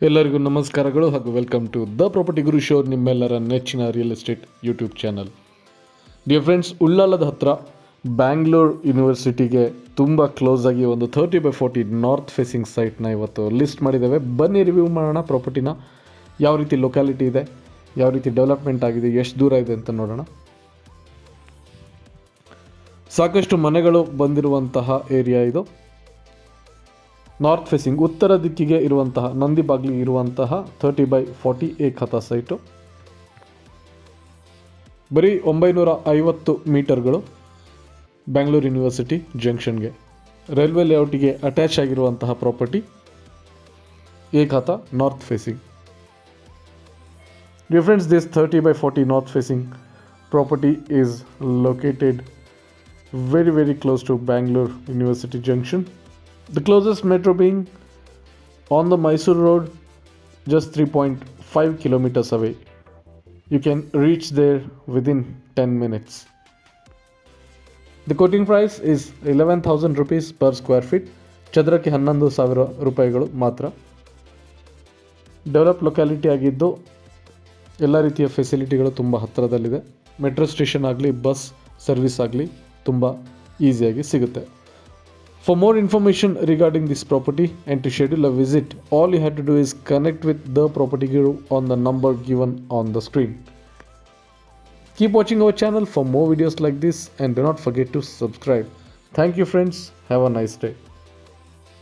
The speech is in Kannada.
ಎಲ್ಲರಿಗೂ ನಮಸ್ಕಾರಗಳು ಹಾಗೂ welcome to the property guru show, ನಿಮ್ಮೆಲ್ಲರ ನೆಚ್ಚಿನ real estate YouTube channel. Dear friends, ಉಳ್ಳಾಲದ ಹತ್ರ ಬ್ಯಾಂಗ್ಳೂರ್ ಯೂನಿವರ್ಸಿಟಿಗೆ ತುಂಬ ಕ್ಲೋಸ್ ಆಗಿ ಒಂದು 30/40 ನಾರ್ತ್ ಫೇಸಿಂಗ್ ಸೈಟ್ನ ಇವತ್ತು ಲಿಸ್ಟ್ ಮಾಡಿದ್ದೇವೆ. ಬನ್ನಿ ರಿವ್ಯೂ ಮಾಡೋಣ ಪ್ರಾಪರ್ಟಿನ. ಯಾವ ರೀತಿ ಲೊಕ್ಯಾಲಿಟಿ ಇದೆ, ಯಾವ ರೀತಿ ಡೆವಲಪ್ಮೆಂಟ್ ಆಗಿದೆ, ಎಷ್ಟು ದೂರ ಇದೆ ಅಂತ ನೋಡೋಣ. ಸಾಕಷ್ಟು ಮನೆಗಳು ಬಂದಿರುವಂತಹ ಏರಿಯಾ ಇದು. ನಾರ್ತ್ ಫೇಸಿಂಗ್ ಉತ್ತರ ದಿಕ್ಕಿಗೆ ಇರುವಂತಹ ನಂದಿ ಬಾಗ್ಲಿ ಇರುವಂತಹ 30/40 ಏಕತಾ ಸೈಟು. ಬರೀ 950 ಮೀಟರ್ಗಳು ಬ್ಯಾಂಗ್ಳೂರ್ ಯೂನಿವರ್ಸಿಟಿ ಜಂಕ್ಷನ್ಗೆ, ರೈಲ್ವೆ ಲೇಔಟಿಗೆ ಅಟ್ಯಾಚ್ ಆಗಿರುವಂತಹ ಪ್ರಾಪರ್ಟಿ ಏಕತಾ north facing. Dear friends, this 30/40 north facing property is located very close to Bangalore University Junction. The closest metro being on the Mysore Road, just 3.5 kilometers away. You can reach there within 10 minutes. The quoting price is 11,000 rupees per square feet. ಚದರಕ್ಕೆ 11,000 ರೂಪಾಯಿಗಳು ಮಾತ್ರ. ಡೆವಲಪ್ ಲೊಕ್ಯಾಲಿಟಿ ಆಗಿದ್ದು ಎಲ್ಲ ರೀತಿಯ ಫೆಸಿಲಿಟಿಗಳು ತುಂಬ ಹತ್ತಿರದಲ್ಲಿದೆ. ಮೆಟ್ರೋ ಸ್ಟೇಷನ್ ಆಗಲಿ, ಬಸ್ ಸರ್ವಿಸ್ ಆಗಲಿ ತುಂಬ ಈಸಿಯಾಗಿ ಸಿಗುತ್ತೆ. For more information regarding this property and to schedule a visit, all you have to do is connect with the property guru on the number given on the screen. Keep watching our channel for more videos like this and do not forget to subscribe. Thank you friends. Have a nice day.